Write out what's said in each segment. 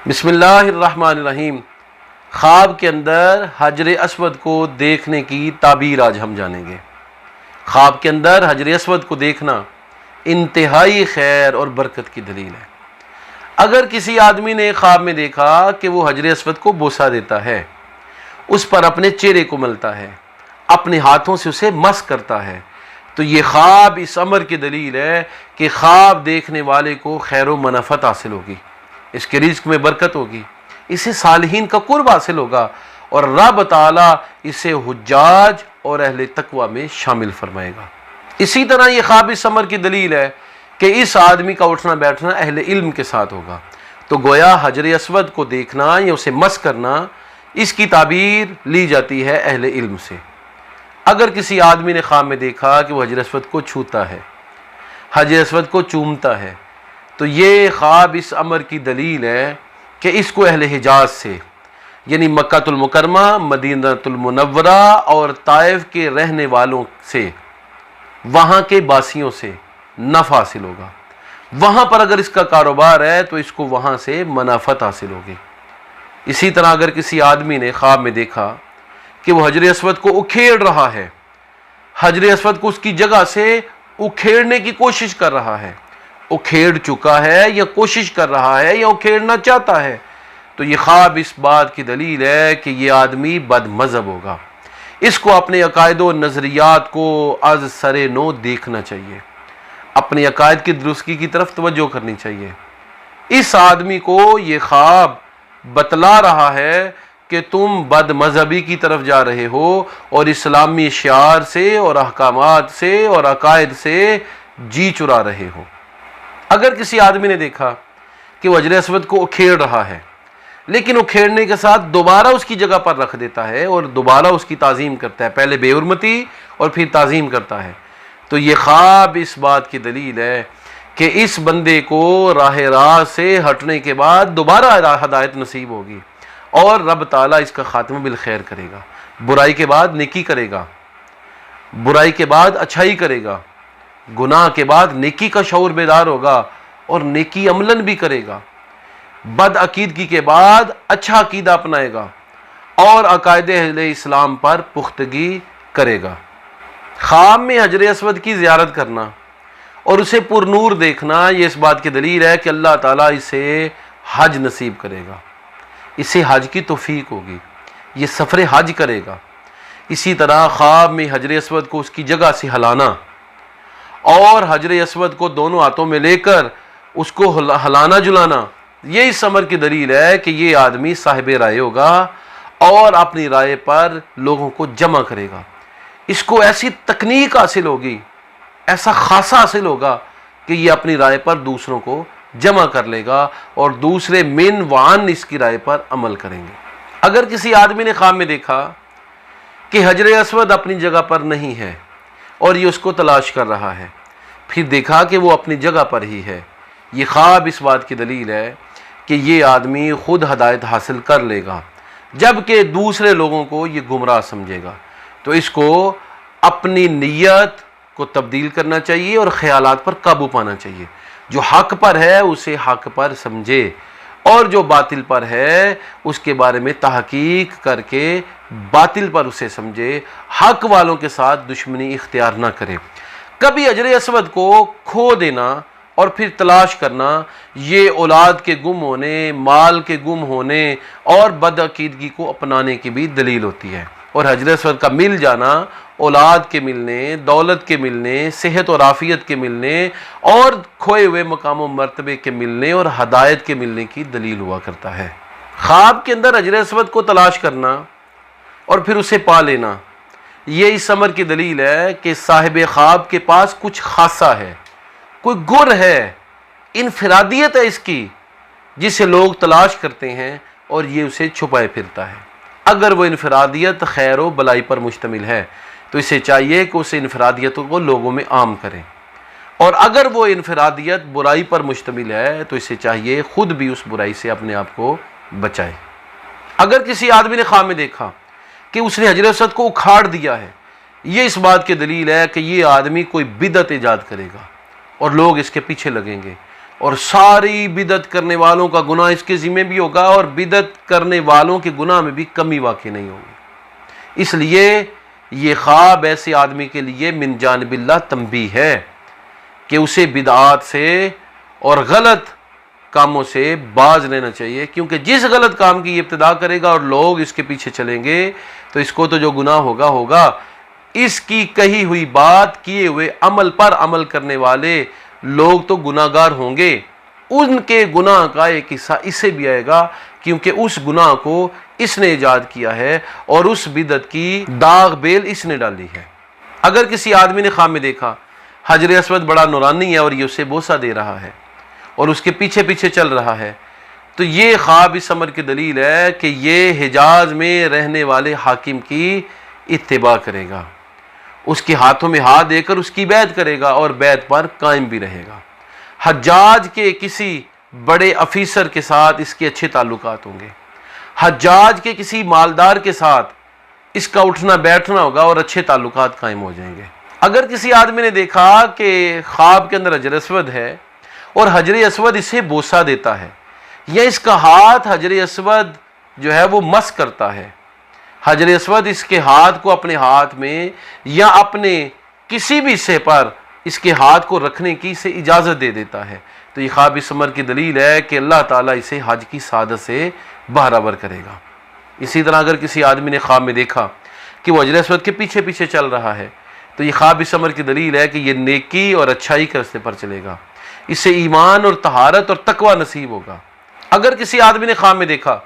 بسم اللہ الرحمن الرحیم۔ خواب کے اندر حجر اسود کو دیکھنے کی تعبیر آج ہم جانیں گے۔ خواب کے اندر حجر اسود کو دیکھنا انتہائی خیر اور برکت کی دلیل ہے۔ اگر کسی آدمی نے خواب میں دیکھا کہ وہ حجر اسود کو بوسہ دیتا ہے، اس پر اپنے چہرے کو ملتا ہے، اپنے ہاتھوں سے اسے مس کرتا ہے، تو یہ خواب اس امر کی دلیل ہے کہ خواب دیکھنے والے کو خیر و منفعت حاصل ہوگی، اس کے رزق میں برکت ہوگی، اسے صالحین کا قرب حاصل ہوگا اور رب تعالیٰ اسے حجاج اور اہل تقوی میں شامل فرمائے گا۔ اسی طرح یہ خواب اس امر کی دلیل ہے کہ اس آدمی کا اٹھنا بیٹھنا اہل علم کے ساتھ ہوگا۔ تو گویا حجر اسود کو دیکھنا یا اسے مس کرنا، اس کی تعبیر لی جاتی ہے اہل علم سے۔ اگر کسی آدمی نے خواب میں دیکھا کہ وہ حجر اسود کو چھوتا ہے، حجر اسود کو چومتا ہے، تو یہ خواب اس امر کی دلیل ہے کہ اس کو اہل حجاز سے، یعنی مکہ المکرمہ، مدینہ المنورہ اور طائف کے رہنے والوں سے، وہاں کے باسیوں سے نفع حاصل ہوگا۔ وہاں پر اگر اس کا کاروبار ہے تو اس کو وہاں سے منافعت حاصل ہوگی۔ اسی طرح اگر کسی آدمی نے خواب میں دیکھا کہ وہ حجر اسود کو اکھیڑ رہا ہے، حجر اسود کو اس کی جگہ سے اکھیڑنے کی کوشش کر رہا ہے، اکھیڑ چکا ہے یا کوشش کر رہا ہے یا اکھیڑنا چاہتا ہے، تو یہ خواب اس بات کی دلیل ہے کہ یہ آدمی بد مذہب ہوگا۔ اس کو اپنے عقائد و نظریات کو از سر نو دیکھنا چاہیے، اپنے عقائد کی درستگی کی طرف توجہ کرنی چاہیے۔ اس آدمی کو یہ خواب بتلا رہا ہے کہ تم بد مذہبی کی طرف جا رہے ہو اور اسلامی شعار سے اور احکامات سے اور عقائد سے جی چرا رہے ہو۔ اگر کسی آدمی نے دیکھا کہ وہ حجر اسود کو اکھیڑ رہا ہے، لیکن اکھیڑنے کے ساتھ دوبارہ اس کی جگہ پر رکھ دیتا ہے اور دوبارہ اس کی تعظیم کرتا ہے، پہلے بے حرمتی اور پھر تعظیم کرتا ہے، تو یہ خواب اس بات کی دلیل ہے کہ اس بندے کو راہ راست سے ہٹنے کے بعد دوبارہ ہدایت نصیب ہوگی اور رب تعالیٰ اس کا خاتمہ بالخیر کرے گا، برائی کے بعد نیکی کرے گا، برائی کے بعد اچھائی کرے گا، گناہ کے بعد نیکی کا شعور بیدار ہوگا اور نیکی عملاً بھی کرے گا، بد عقیدگی کے بعد اچھا عقیدہ اپنائے گا اور عقائد اہل اسلام پر پختگی کرے گا۔ خواب میں حجر اسود کی زیارت کرنا اور اسے پر نور دیکھنا، یہ اس بات کی دلیل ہے کہ اللہ تعالیٰ اسے حج نصیب کرے گا، اسے حج کی توفیق ہوگی، یہ سفر حج کرے گا۔ اسی طرح خواب میں حجر اسود کو اس کی جگہ سے ہلانا اور حجر اسود کو دونوں ہاتھوں میں لے کر اس کو ہلانا جلانا، یہ اس امر کی دلیل ہے کہ یہ آدمی صاحب رائے ہوگا اور اپنی رائے پر لوگوں کو جمع کرے گا۔ اس کو ایسی تکنیک حاصل ہوگی، ایسا خاصہ حاصل ہوگا کہ یہ اپنی رائے پر دوسروں کو جمع کر لے گا اور دوسرے من وعن اس کی رائے پر عمل کریں گے۔ اگر کسی آدمی نے خواب میں دیکھا کہ حجر اسود اپنی جگہ پر نہیں ہے اور یہ اس کو تلاش کر رہا ہے، پھر دیکھا کہ وہ اپنی جگہ پر ہی ہے، یہ خواب اس بات کی دلیل ہے کہ یہ آدمی خود ہدایت حاصل کر لے گا، جبکہ دوسرے لوگوں کو یہ گمراہ سمجھے گا۔ تو اس کو اپنی نیت کو تبدیل کرنا چاہیے اور خیالات پر قابو پانا چاہیے۔ جو حق پر ہے اسے حق پر سمجھے اور جو باطل پر ہے اس کے بارے میں تحقیق کر کے باطل پر اسے سمجھے، حق والوں کے ساتھ دشمنی اختیار نہ کرے۔ کبھی حجر اسود کو کھو دینا اور پھر تلاش کرنا، یہ اولاد کے گم ہونے، مال کے گم ہونے اور بد عقیدگی کو اپنانے کی بھی دلیل ہوتی ہے۔ اور حجر اسود کا مل جانا اولاد کے ملنے، دولت کے ملنے، صحت اور عافیت کے ملنے اور کھوئے ہوئے مقام و مرتبے کے ملنے اور ہدایت کے ملنے کی دلیل ہوا کرتا ہے۔ خواب کے اندر حجر اسود کو تلاش کرنا اور پھر اسے پا لینا، یہ اس امر کی دلیل ہے کہ صاحب خواب کے پاس کچھ خاصہ ہے، کوئی گر ہے، انفرادیت ہے اس کی، جسے لوگ تلاش کرتے ہیں اور یہ اسے چھپائے پھرتا ہے۔ اگر وہ انفرادیت خیر و بلائی پر مشتمل ہے تو اسے چاہیے کہ اسے انفرادیتوں کو لوگوں میں عام کریں، اور اگر وہ انفرادیت برائی پر مشتمل ہے تو اسے چاہیے خود بھی اس برائی سے اپنے آپ کو بچائے۔ اگر کسی آدمی نے خواب میں دیکھا کہ اس نے حجر اسود کو اکھاڑ دیا ہے، یہ اس بات کی دلیل ہے کہ یہ آدمی کوئی بدعت ایجاد کرے گا اور لوگ اس کے پیچھے لگیں گے اور ساری بدعت کرنے والوں کا گناہ اس کے ذمہ بھی ہوگا، اور بدعت کرنے والوں کے گناہ میں بھی کمی واقع نہیں ہوگی۔ اس لیے یہ خواب ایسے آدمی کے لیے من جانب اللہ تنبیہ ہے کہ اسے بدعات سے اور غلط کاموں سے باز لینا چاہیے، کیونکہ جس غلط کام کی یہ ابتدا کرے گا اور لوگ اس کے پیچھے چلیں گے تو اس کو تو جو گناہ ہوگا اس کی کہی ہوئی بات کیے ہوئے عمل پر عمل کرنے والے لوگ تو گناہگار ہوں گے، ان کے گناہ کا ایک حصہ اسے بھی آئے گا، کیونکہ اس گناہ کو اس نے ایجاد کیا ہے اور اس بدعت کی داغ بیل اس نے ڈالی ہے۔ اگر کسی آدمی نے خواب میں دیکھا حجر اسود بڑا نورانی ہے اور یہ اسے بوسہ دے رہا ہے اور اس کے پیچھے پیچھے چل رہا ہے، تو یہ خواب اس امر کی دلیل ہے کہ یہ حجاز میں رہنے والے حاکم کی اتباع کرے گا، اس کے ہاتھوں میں ہاتھ دے کر اس کی بیعت کرے گا اور بیعت پر قائم بھی رہے گا۔ حجاج کے کسی بڑے افیسر کے ساتھ اس کے اچھے تعلقات ہوں گے، حجاج کے کسی مالدار کے ساتھ اس کا اٹھنا بیٹھنا ہوگا اور اچھے تعلقات قائم ہو جائیں گے۔ اگر کسی آدمی نے دیکھا کہ خواب کے اندر حجر اسود ہے اور حجر اسود اسے بوسہ دیتا ہے، یا اس کا ہاتھ حجر اسود جو ہے وہ مس کرتا ہے، حجر اسود اس کے ہاتھ کو اپنے ہاتھ میں یا اپنے کسی بھی حصے پر اس کے ہاتھ کو رکھنے کی اسے اجازت دے دیتا ہے، تو یہ خواب اس امر کی دلیل ہے کہ اللہ تعالیٰ اسے حج کی سعادت سے بہرابر کرے گا۔ اسی طرح اگر کسی آدمی نے خواب میں دیکھا کہ وہ حجر اسود کے پیچھے پیچھے چل رہا ہے، تو یہ خواب اس امر کی دلیل ہے کہ یہ نیکی اور اچھائی کے راستے پر چلے گا، اسے ایمان اور طہارت اور تقوی نصیب ہوگا۔ اگر کسی آدمی نے خواب میں دیکھا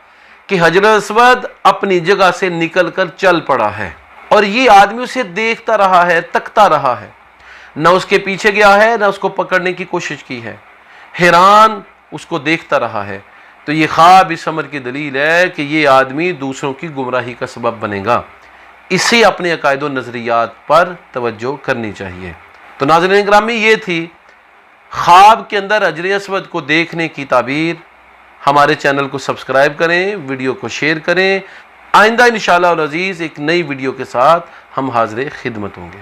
کہ حجر اسود اپنی جگہ سے نکل کر چل پڑا ہے اور یہ آدمی اسے دیکھتا رہا ہے، تکتا رہا ہے، نہ اس کے پیچھے گیا ہے نہ اس کو پکڑنے کی کوشش کی ہے، حیران اس کو دیکھتا رہا ہے، تو یہ خواب اس امر کی دلیل ہے کہ یہ آدمی دوسروں کی گمراہی کا سبب بنے گا، اسے اپنے عقائد و نظریات پر توجہ کرنی چاہیے۔ تو ناظرین گرامی، یہ تھی خواب کے اندر حجر اسود کو دیکھنے کی تعبیر۔ ہمارے چینل کو سبسکرائب کریں، ویڈیو کو شیئر کریں۔ آئندہ انشاءاللہ العزیز ایک نئی ویڈیو کے ساتھ ہم حاضر خدمت ہوں گے۔